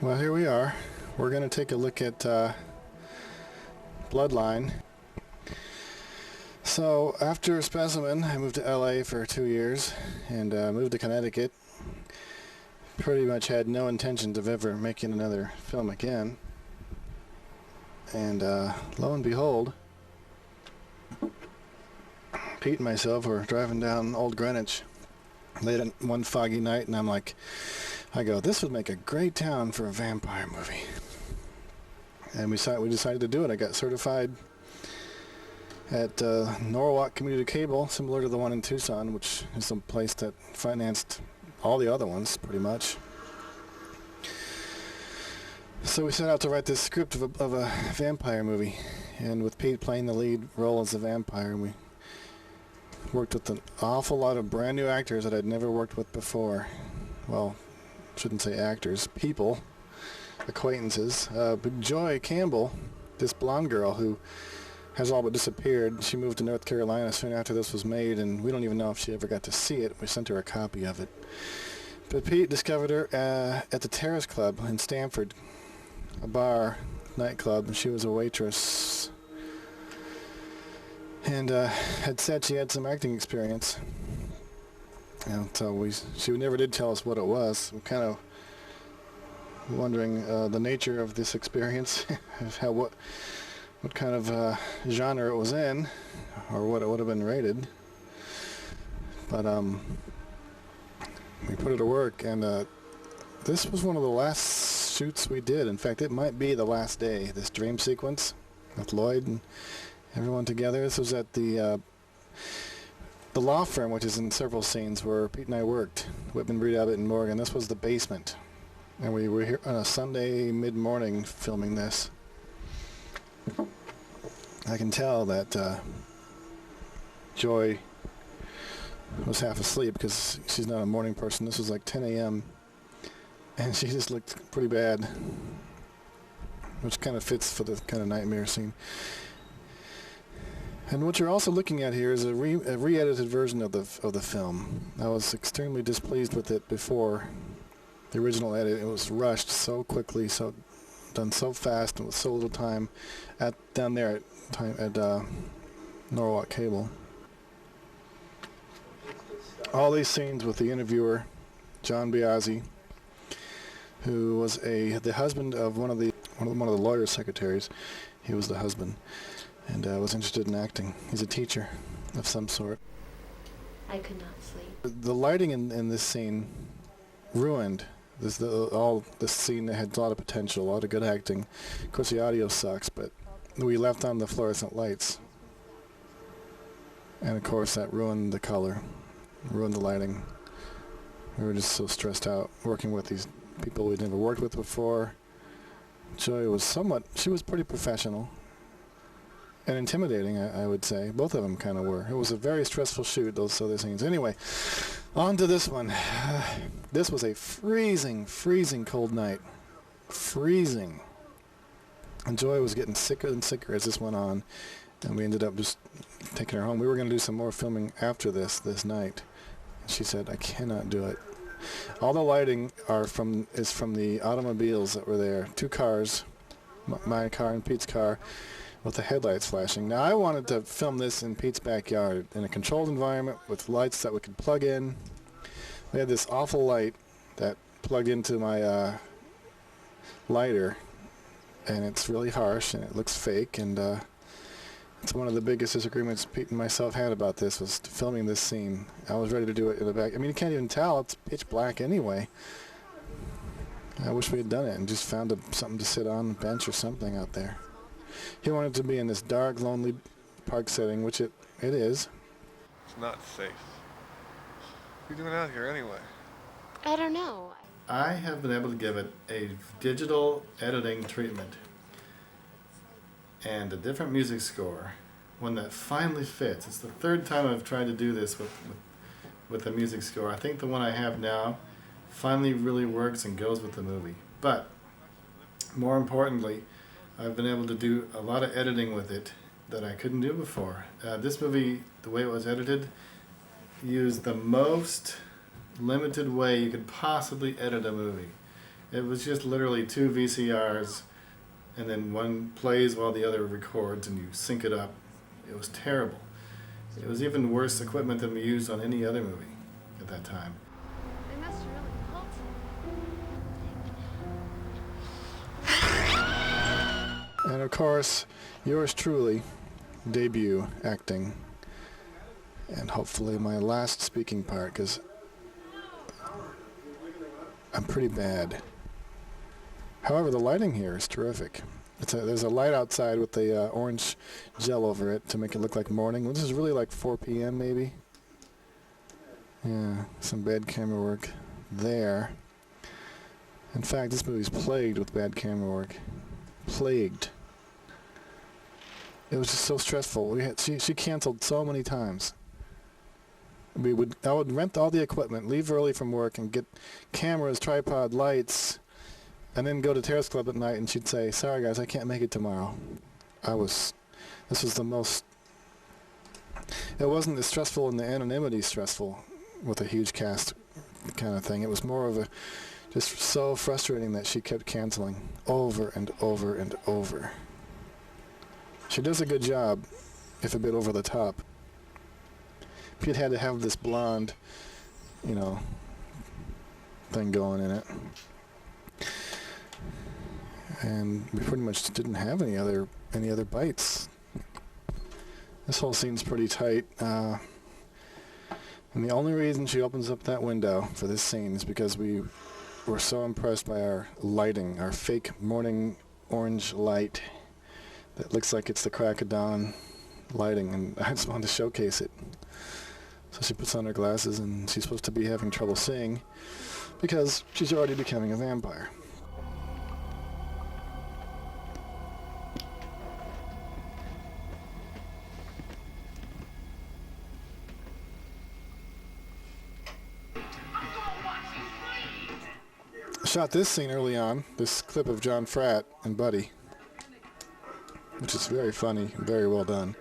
Well, here we are. We're going to take a look at Bloodline. So, after Specimen, I moved to LA for 2 years and moved to Connecticut. Pretty much had no intentions of ever making another film again. And lo and behold, Pete and myself were driving down Old Greenwich late on one foggy night, and I go, this would make a great town for a vampire movie. And we decided to do it. I got certified at Norwalk Community Cable, similar to the one in Tucson, which is the place that financed all the other ones, pretty much. So we set out to write this script of a vampire movie, and with Pete playing the lead role as a vampire, we worked with an awful lot of brand new actors that I'd never worked with before. Well, shouldn't say actors, people, acquaintances. But Joy Campbell, this blonde girl who has all but disappeared. She moved to North Carolina soon after this was made, and we don't even know if she ever got to see it. We sent her a copy of it. But Pete discovered her at the Terrace Club in Stamford, a bar, nightclub, and she was a waitress. And had said she had some acting experience. And so she never did tell us what it was. I'm kind of wondering the nature of this experience, what kind of genre it was in, or what it would have been rated. But we put it to work, and this was one of the last shoots we did. In fact, it might be the last day, this dream sequence with Lloyd and everyone together. This was at the law firm, which is in several scenes, where Pete and I worked, Whitman, Breed, Abbott, and Morgan. This was the basement. And we were here on a Sunday mid-morning filming this. I can tell that Joy was half asleep because she's not a morning person. This was like 10 a.m. and she just looked pretty bad, which kind of fits for the kind of nightmare scene. And what you're also looking at here is a re-edited version of the film. I was extremely displeased with it before the original edit. It was rushed so quickly, done so fast, and with so little time down there at Norwalk Cable. All these scenes with the interviewer, John Biazzi, who was the husband of one of the lawyer's secretaries. He was the husband, and was interested in acting. He's a teacher of some sort. I could not sleep. The lighting in this scene ruined this scene that had a lot of potential, a lot of good acting. Of course, the audio sucks, but we left on the fluorescent lights, and of course that ruined the color, ruined the lighting. We were just so stressed out working with these people we'd never worked with before. Joy was she was pretty professional and intimidating, I would say. Both of them kind of were. It was a very stressful shoot, those other scenes. Anyway, on to this one. This was a freezing cold night. Freezing. And Joy was getting sicker and sicker as this went on, and we ended up just taking her home. We were going to do some more filming after this night. She said, I cannot do it. All the lighting is from the automobiles that were there. 2 cars, my car and Pete's car, with the headlights flashing. Now, I wanted to film this in Pete's backyard in a controlled environment with lights that we could plug in. We had this awful light that plugged into my lighter, and it's really harsh and it looks fake, and it's one of the biggest disagreements Pete and myself had about this, was filming this scene. I was ready to do it in the back. I mean, you can't even tell. It's pitch black anyway. I wish we had done it and just found something to sit on, a bench or something out there. He wanted to be in this dark, lonely park setting, which it is. It's not safe. What are you doing out here anyway? I don't know. I have been able to give it a digital editing treatment and a different music score, one that finally fits. It's the 3rd time I've tried to do this with a music score. I think the one I have now finally really works and goes with the movie. But more importantly, I've been able to do a lot of editing with it that I couldn't do before. This movie, the way it was edited, used the most limited way you could possibly edit a movie. It was just literally 2 VCRs, and then one plays while the other records, and you sync it up. It was terrible. It was even worse equipment than we used on any other movie at that time. They must have really cult. And of course, yours truly, debut acting. And hopefully my last speaking part, because I'm pretty bad. However, the lighting here is terrific. There's a light outside with the orange gel over it to make it look like morning. This is really like 4 p.m. maybe. Yeah, some bad camera work there. In fact, this movie's plagued with bad camera work. Plagued. It was just so stressful. She canceled so many times. I would rent all the equipment, leave early from work, and get cameras, tripod, lights, and then go to Terrace Club at night, and she'd say, "Sorry guys, I can't make it tomorrow." This was the most, it wasn't as stressful in the anonymity stressful with a huge cast kind of thing. It was more of just so frustrating that she kept canceling over and over and over. She does a good job, if a bit over the top. Pete had to have this blonde, thing going in it. And we pretty much didn't have any other bites. This whole scene's pretty tight. And the only reason she opens up that window for this scene is because we were so impressed by our lighting, our fake morning orange light that looks like it's the crack of dawn lighting, and I just wanted to showcase it. So she puts on her glasses, and she's supposed to be having trouble seeing because she's already becoming a vampire. I shot this scene early on, this clip of John Fratt and Buddy, which is very funny and very well done.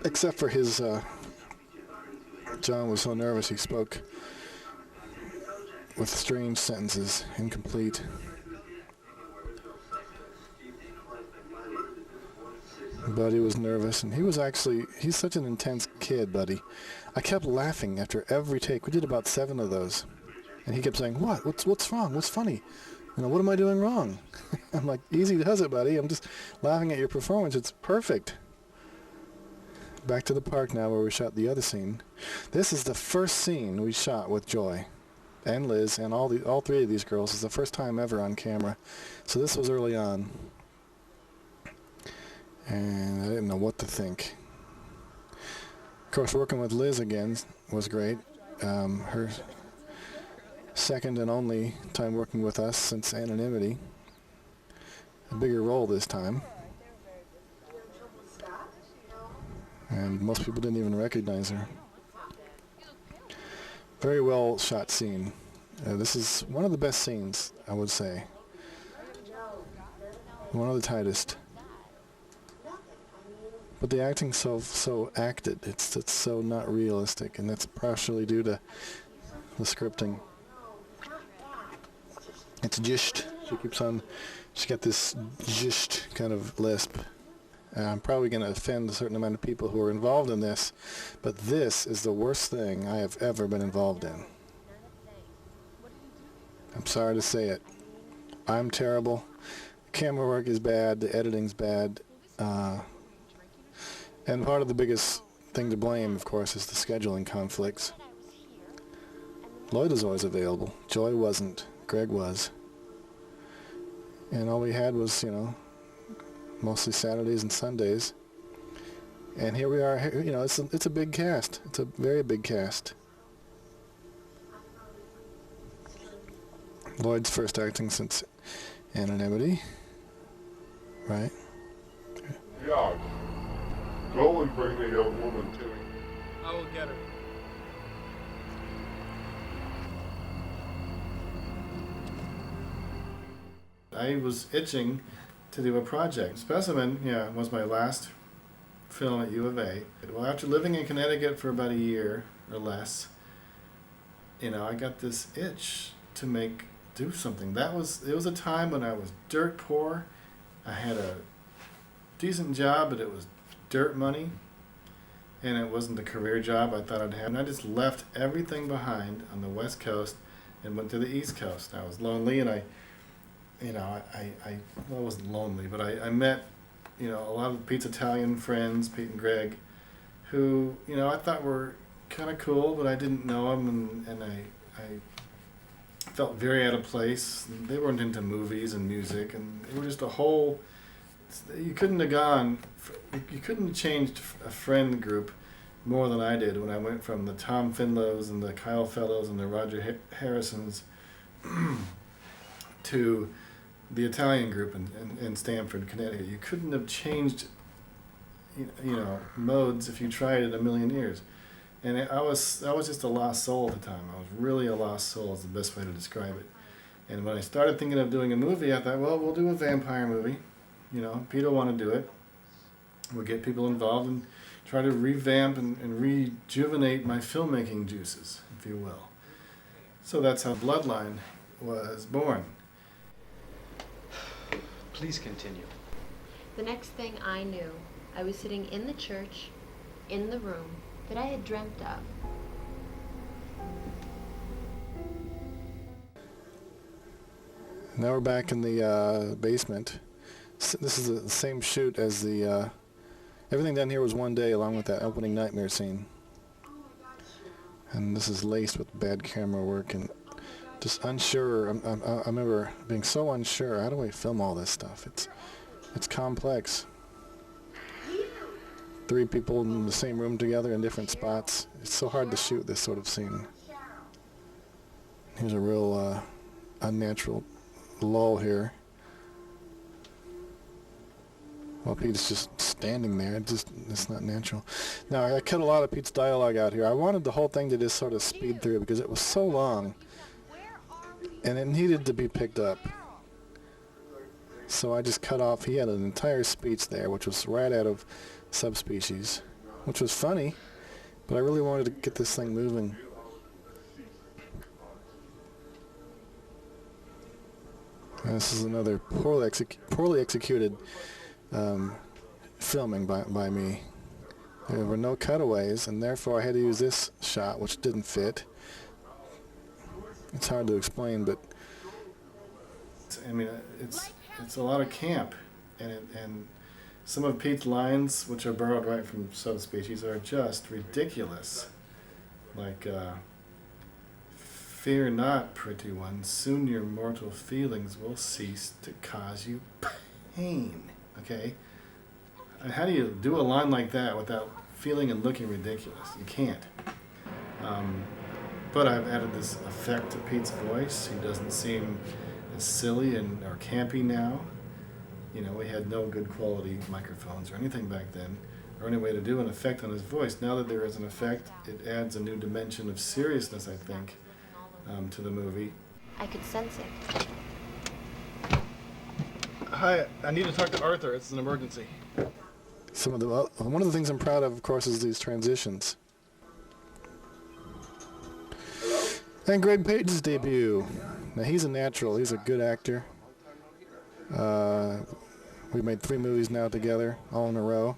Except for his, John was so nervous he spoke with strange sentences, incomplete. Buddy was nervous, and he's such an intense kid, Buddy. I kept laughing after every take. We did about 7 of those. And he kept saying, what's wrong? What's funny? What am I doing wrong? I'm like, easy does it, buddy. I'm just laughing at your performance. It's perfect. Back to the park now where we shot the other scene. This is the first scene we shot with Joy and Liz and all 3 of these girls. It's the first time ever on camera. So this was early on. And I didn't know what to think. Of course, working with Liz again was great. Her second and only time working with us since Anonymity. A bigger role this time. And most people didn't even recognize her. Very well shot scene. This is one of the best scenes, I would say. One of the tightest. But the acting's so acted. It's so not realistic, and that's partially due to the scripting. It's just. She's got this just kind of lisp. I'm probably going to offend a certain amount of people who are involved in this, but this is the worst thing I have ever been involved in. I'm sorry to say it. I'm terrible. The camera work is bad. The editing's bad. And part of the biggest thing to blame, of course, is the scheduling conflicts. Lloyd was always available. Joy wasn't. Greg was. And all we had was, mostly Saturdays and Sundays. And here we are. It's a big cast. It's a very big cast. Lloyd's first acting since Anonymity. Right? Yeah. Go and bring the young woman to me. I will get her. I was itching to do a project. Specimen, was my last film at U of A. Well, after living in Connecticut for about a year or less, I got this itch to do something. It was a time when I was dirt poor. I had a decent job, but it was dirt money, and it wasn't the career job I thought I'd have. And I just left everything behind on the West Coast and went to the East Coast. I was lonely, and I wasn't lonely, but I met, a lot of Pete's Italian friends, Pete and Greg, who, I thought were kind of cool, but I didn't know them, and I felt very out of place. They weren't into movies and music, and they were just you couldn't have changed a friend group more than I did when I went from the Tom Finlows and the Kyle Fellows and the Roger Harrisons to the Italian group in Stamford, Connecticut. You couldn't have changed, modes if you tried it a million years. And I was just a lost soul at the time. I was really a lost soul is the best way to describe it. And when I started thinking of doing a movie, I thought, well, we'll do a vampire movie. Pete will want to do it. We'll get people involved and try to revamp and rejuvenate my filmmaking juices, if you will. So that's how Bloodline was born. Please continue. The next thing I knew, I was sitting in the church, in the room that I had dreamt of. Now we're back in the basement. This is the same shoot as the... everything down here was one day along with that opening nightmare scene. And this is laced with bad camera work and just unsure. I remember being so unsure. How do I film all this stuff? It's complex. 3 people in the same room together in different spots. It's so hard to shoot this sort of scene. Here's a real unnatural lull here. Well, Pete's just standing there. It's not natural. Now, I cut a lot of Pete's dialogue out here. I wanted the whole thing to just sort of speed through because it was so long. And it needed to be picked up. So I just cut off. He had an entire speech there, which was right out of Subspecies, which was funny, but I really wanted to get this thing moving. And this is another poorly executed filming by me. There were no cutaways, and therefore I had to use this shot, which didn't fit. It's hard to explain, but I mean, it's a lot of camp, and some of Pete's lines, which are borrowed right from Subspecies, are just ridiculous. Like, fear not, pretty one, soon your mortal feelings will cease to cause you pain. Okay? And how do you do a line like that without feeling and looking ridiculous? You can't. But I've added this effect to Pete's voice. He doesn't seem as silly or campy now. We had no good quality microphones or anything back then, or any way to do an effect on his voice. Now that there is an effect, it adds a new dimension of seriousness, I think, to the movie. I could sense it. Hi, I need to talk to Arthur. It's an emergency. One of the things I'm proud of course, is these transitions. And Greg Page's debut. Now, he's a natural. He's a good actor. We've made 3 movies now together, all in a row.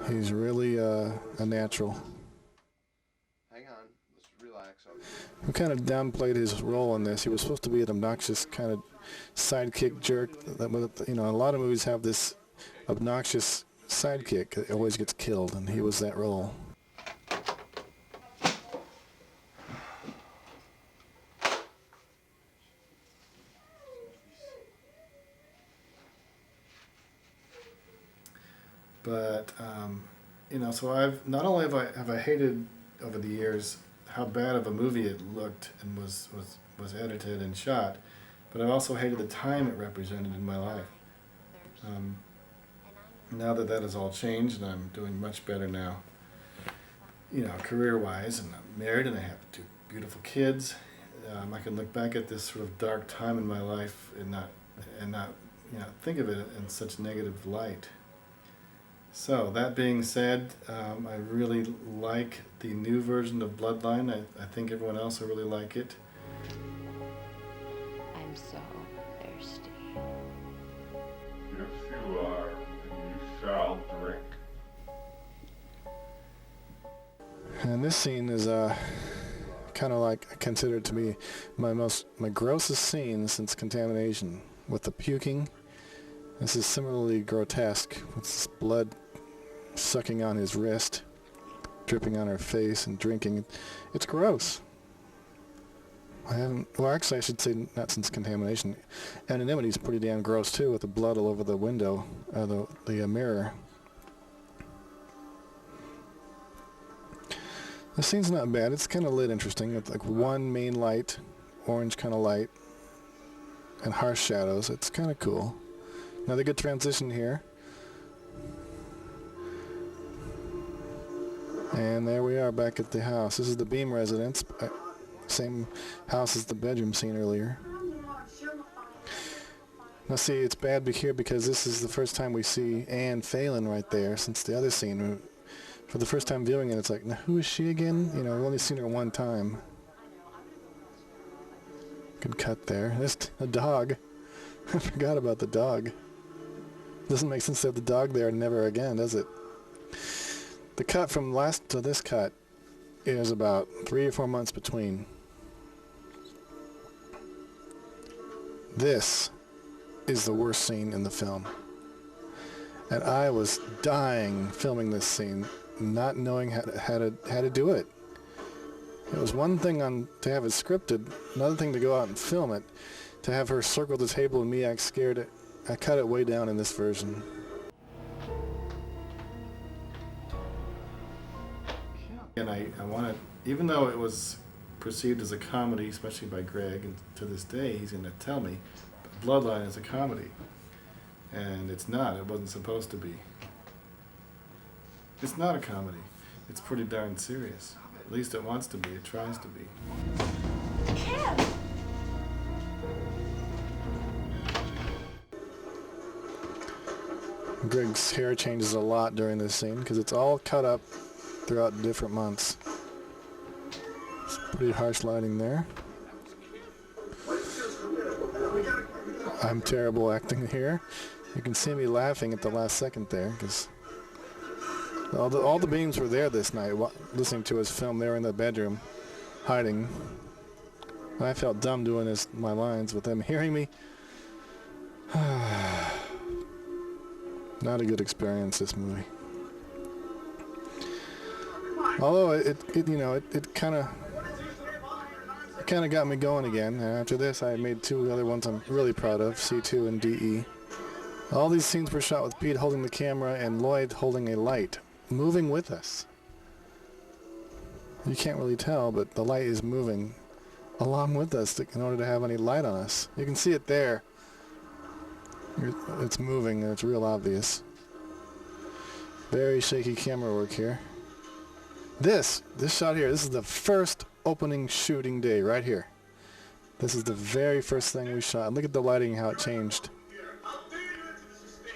He's really a natural. Hang on, let's relax. We kind of downplayed his role in this. He was supposed to be an obnoxious kind of sidekick jerk. A lot of movies have this obnoxious sidekick that always gets killed, and he was that role. But so I've not only have I hated over the years how bad of a movie it looked and was edited and shot, but I've also hated the time it represented in my life. Now that has all changed and I'm doing much better now, career-wise, and I'm married and I have 2 beautiful kids, I can look back at this sort of dark time in my life and not think of it in such negative light. So, that being said, I really like the new version of Bloodline. I think everyone else will really like it. I'm so thirsty. Yes, you are, and you shall drink. And this scene is kind of like considered to be my grossest scene since Contamination, with the puking. This is similarly grotesque, with this blood sucking on his wrist, dripping on her face, and drinking. It's gross. Actually I should say not since Contamination. Anonymity's pretty damn gross too, with the blood all over the window, the mirror. The scene's not bad. It's kind of lit interesting. It's like one main light, orange kind of light, and harsh shadows. It's kind of cool. Another good transition here. And there we are back at the house. This is the Beam residence. Same house as the bedroom scene earlier. Now see, it's bad here because this is the first time we see Anne Phelan right there since the other scene. For the first time viewing it, it's like, now who is she again? You know, we've only seen her one time. Good cut there. There's a dog. I forgot about the dog. Doesn't make sense to have the dog there never again, does it? The cut from last to this cut is about 3 or 4 months between. This is the worst scene in the film. And I was dying filming this scene, not knowing how to do it. It was one thing to have it scripted, another thing to go out and film it. To have her circle the table and me act scared, I cut it way down in this version. And I wanted, even though it was perceived as a comedy, especially by Greg, and to this day he's going to tell me, Bloodline is a comedy. And it's not. It wasn't supposed to be. It's not a comedy. It's pretty darn serious. At least it wants to be. It tries to be. Greg's hair changes a lot during this scene because it's all cut up throughout different months. It's pretty harsh lighting there. I'm terrible acting here. You can see me laughing at the last second there because all the beams were there this night listening to his film. They were in the bedroom hiding. And I felt dumb doing my lines with them hearing me. Not a good experience, this movie. Although it kind of got me going again. And after this, I made 2 other ones I'm really proud of, C2 and DE. All these scenes were shot with Pete holding the camera and Lloyd holding a light, moving with us. You can't really tell, but the light is moving along with us in order to have any light on us. You can see it there. It's moving and it's real obvious. Very shaky camera work here. This shot here, this is the first opening shooting day right here. This is the very first thing we shot. And look at the lighting, how it changed.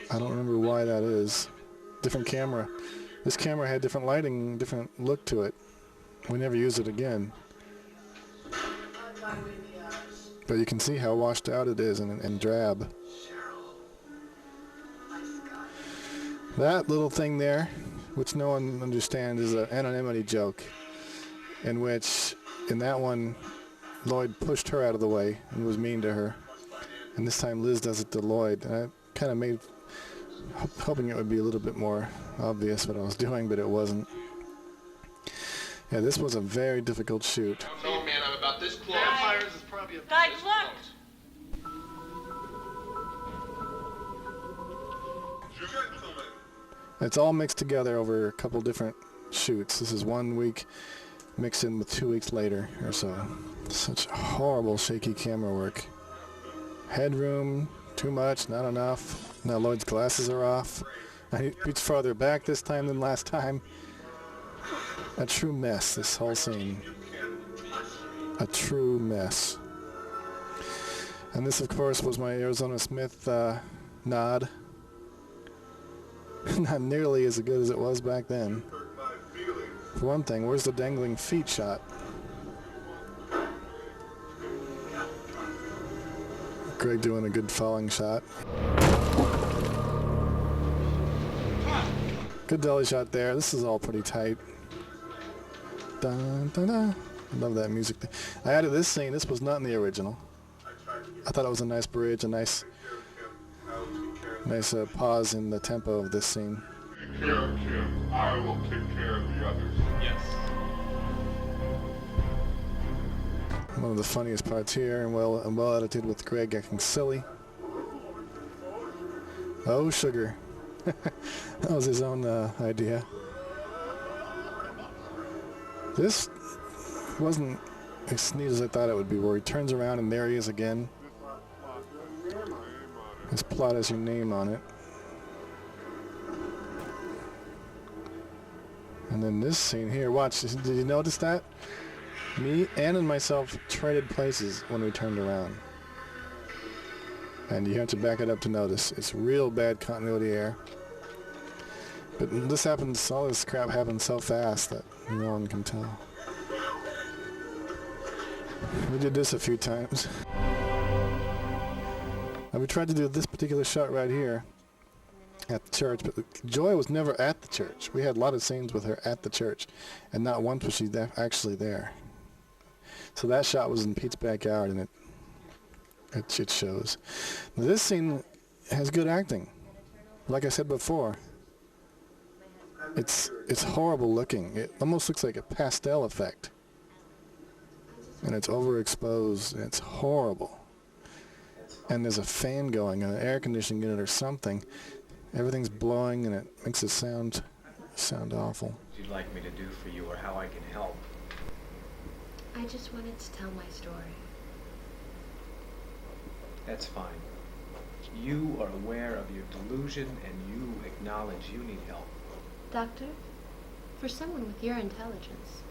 I don't remember why that is. Different camera. This camera had different lighting, different look to it. We never used it again. But you can see how washed out it is and drab. That little thing there, which no one understands, is an anonymity joke, in which, in that one, Lloyd pushed her out of the way and was mean to her. And this time Liz does it to Lloyd. And I kind of made, hoping it would be a little bit more obvious what I was doing, but it wasn't. Yeah, this was a very difficult shoot. No, man, I'm about this close. Vampires is probably Guys, look! It's all mixed together over a couple different shoots. This is 1 week mixed in with 2 weeks later or so. Such horrible shaky camera work. Headroom, too much, not enough. Now Lloyd's glasses are off. He's farther back this time than last time. A true mess, this whole scene. A true mess. And this, of course, was my Arizona Smith nod. Not nearly as good as it was back then. For one thing, where's the dangling feet shot? Greg doing a good falling shot. Good dolly shot there. This is all pretty tight. Dun, dun, dun. I love that music. I added this scene. This was not in the original. I thought it was a nice bridge, a nice pause in the tempo of this scene. Take care of Kim. I will take care of the others. Yes. One of the funniest parts here, and well edited with Greg acting silly. Oh, sugar. That was his own idea. This wasn't as neat as I thought it would be, where he turns around and there he is again. His plot has your name on it. And then this scene here, watch, did you notice that? Me, Ann and myself traded places when we turned around. And you have to back it up to notice. It's real bad continuity error. But this happens, all this crap happens so fast that no one can tell. We did this a few times. And we tried to do this particular shot right here at the church, but Joy was never at the church. We had a lot of scenes with her at the church, and not once was she actually there. So that shot was in Pete's backyard, and it shows. Now this scene has good acting. Like I said before, it's horrible looking. It almost looks like a pastel effect. And it's overexposed, and it's horrible. And there's a fan going, and an air conditioning unit or something. Everything's blowing, and it makes it sound awful. What you'd like me to do for you or how I can help? I just wanted to tell my story. That's fine. You are aware of your delusion and you acknowledge you need help. Doctor, for someone with your intelligence,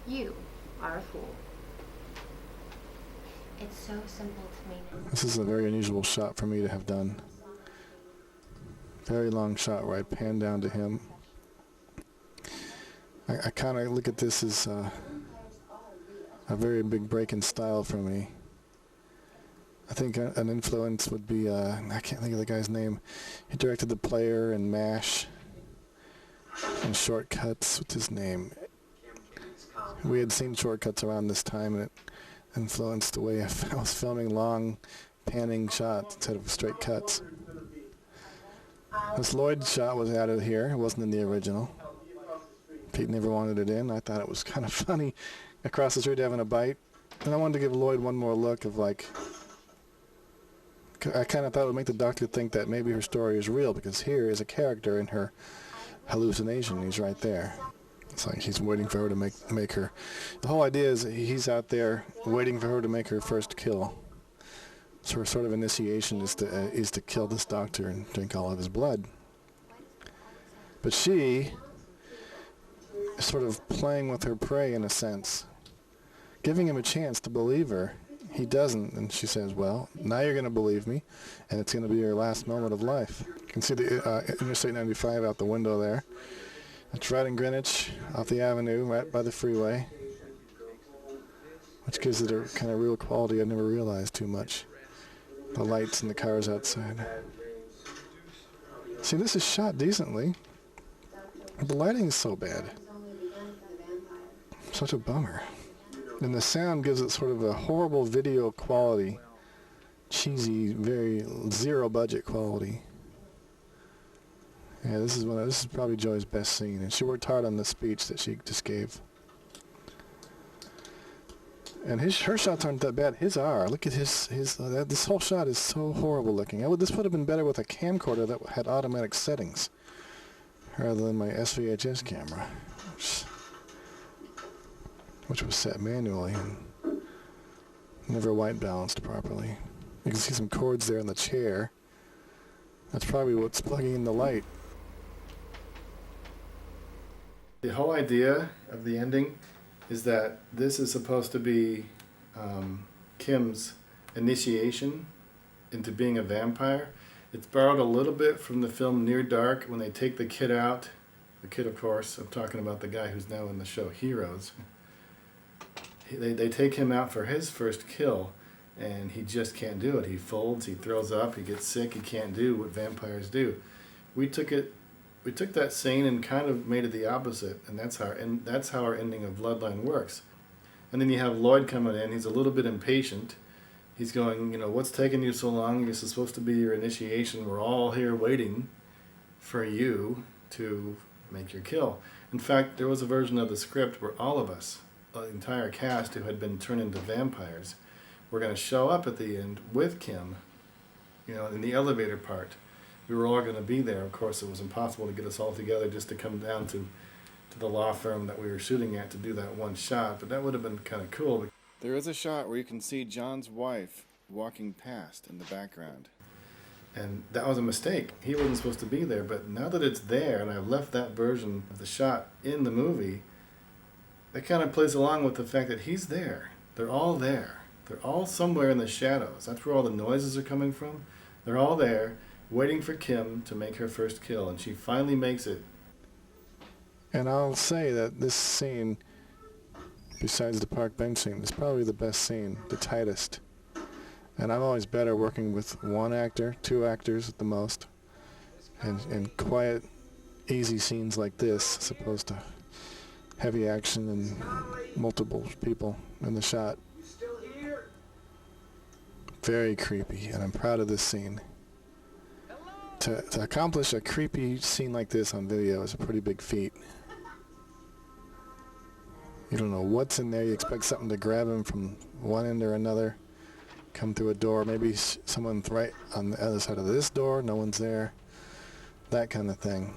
you are a fool. It's so simple to me now. This is a very unusual shot for me to have done. Very long shot where I pan down to him. I kind of look at this as a very big break in style for me. I think an influence would be, I can't think of the guy's name. He directed The Player and MASH and Shortcuts. What's his name? We had seen Shortcuts around this time, and it influenced the way I was filming long, panning shots instead of straight cuts. This Lloyd shot was added here. It wasn't in the original. Pete never wanted it in. I thought it was kind of funny. Across the street having a bite. And I wanted to give Lloyd one more look of like... I kind of thought it would make the doctor think that maybe her story is real, because here is a character in her hallucination. He's right there. It's like he's waiting for her to make her... The whole idea is he's out there waiting for her to make her first kill. So her sort of initiation is to kill this doctor and drink all of his blood. But she is sort of playing with her prey in a sense, giving him a chance to believe her. He doesn't, and she says, well, now you're going to believe me, and it's going to be your last moment of life. You can see the Interstate 95 out the window there. It's right in Greenwich, off the avenue, right by the freeway, which gives it a kind of real quality I never realized too much. The lights and the cars outside. See, this is shot decently. The lighting is so bad. Such a bummer. And the sound gives it sort of a horrible video quality. Cheesy, very zero budget quality. Yeah, this is probably Joy's best scene, and she worked hard on the speech that she just gave. And her shots aren't that bad. His are. Look at this whole shot is so horrible looking. This would have been better with a camcorder that had automatic settings, rather than my SVHS camera, which was set manually and never white balanced properly. You can see some cords there in the chair. That's probably what's plugging in the light. The whole idea of the ending is that this is supposed to be Kim's initiation into being a vampire. It's borrowed a little bit from the film Near Dark when they take the kid out. The kid, of course, I'm talking about the guy who's now in the show Heroes. They take him out for his first kill, and he just can't do it. He folds, he throws up, he gets sick, he can't do what vampires do. We took that scene and kind of made it the opposite, and that's how our ending of Bloodline works. And then you have Lloyd coming in. He's a little bit impatient. He's going, what's taking you so long? This is supposed to be your initiation. We're all here waiting for you to make your kill. In fact, there was a version of the script where all of us, the entire cast who had been turned into vampires, were going to show up at the end with Kim, in the elevator part. We were all going to be there. Of course, it was impossible to get us all together just to come down to the law firm that we were shooting at to do that one shot, but that would have been kind of cool. There is a shot where you can see John's wife walking past in the background. And that was a mistake. He wasn't supposed to be there, but now that it's there, and I've left that version of the shot in the movie, that kind of plays along with the fact that he's there. They're all there. They're all somewhere in the shadows. That's where all the noises are coming from. They're all there, waiting for Kim to make her first kill, and she finally makes it. And I'll say that this scene, besides the park bench scene, is probably the best scene, the tightest. And I'm always better working with one actor, two actors at the most, and quiet, easy scenes like this, as opposed to heavy action and multiple people in the shot. Very creepy, and I'm proud of this scene. To accomplish a creepy scene like this on video is a pretty big feat. You don't know what's in there. You expect something to grab him from one end or another, come through a door. Maybe someone's right on the other side of this door. No one's there. That kind of thing.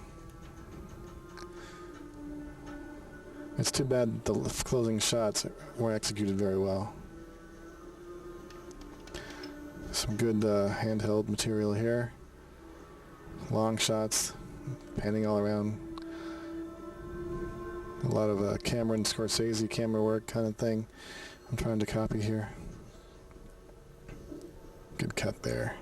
It's too bad the closing shots weren't executed very well. Some good handheld material here. Long shots, panning all around. A lot of Cameron Scorsese camera work kind of thing I'm trying to copy here. Good cut there.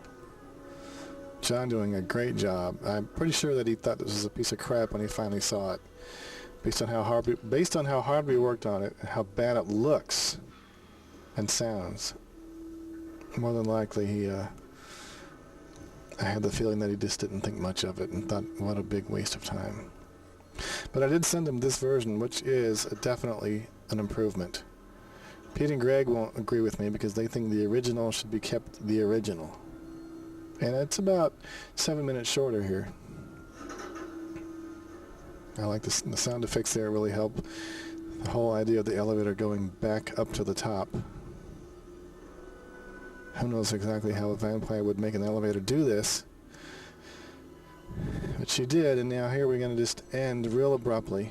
John doing a great job. I'm pretty sure that he thought this was a piece of crap when he finally saw it. Based on how hard we worked on it and how bad it looks and sounds. More than likely I had the feeling that he just didn't think much of it and thought, what a big waste of time. But I did send him this version, which is definitely an improvement. Pete and Greg won't agree with me because they think the original should be kept the original. And it's about 7 minutes shorter here. I like the sound effects there really help. The whole idea of the elevator going back up to the top. Who knows exactly how a vampire would make an elevator do this. But she did, and now here we're going to just end real abruptly.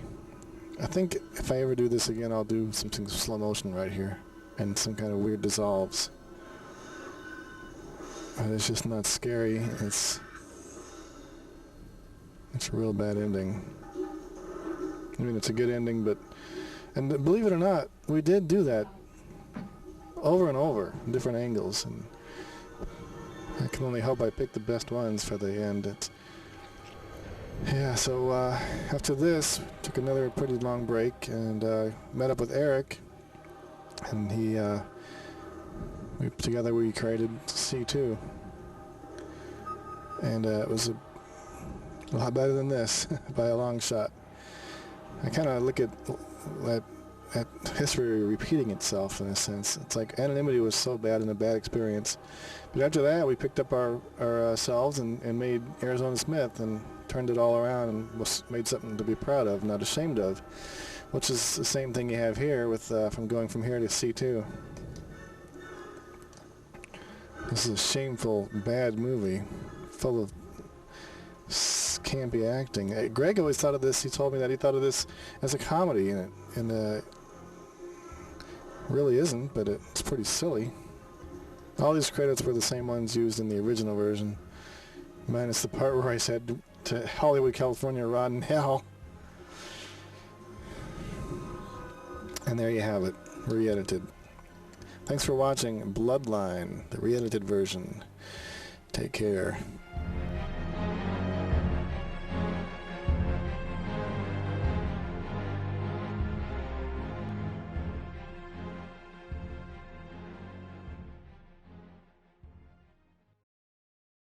I think if I ever do this again, I'll do something slow motion right here. And some kind of weird dissolves. It's just not scary. It's a real bad ending. I mean, it's a good ending, but... And believe it or not, we did do that over and over, in different angles. And I can only hope I picked the best ones for the end. Yeah, so after this, took another pretty long break and met up with Eric, and together we created C2, and it was a lot better than this by a long shot. I kind of look at history repeating itself in a sense. It's like Anonymity was so bad and a bad experience, but after that we picked up ourselves and made Arizona Smith and turned it all around and made something to be proud of, not ashamed of, which is the same thing you have here with from going from here to C2. This is a shameful, bad movie, full of campy acting. Greg always thought of this. He told me that he thought of this as a comedy, and it really isn't, but it's pretty silly. All these credits were the same ones used in the original version, minus the part where I said to Hollywood, California, rotten hell. And there you have it, re-edited. Thanks for watching Bloodline, the re-edited version. Take care.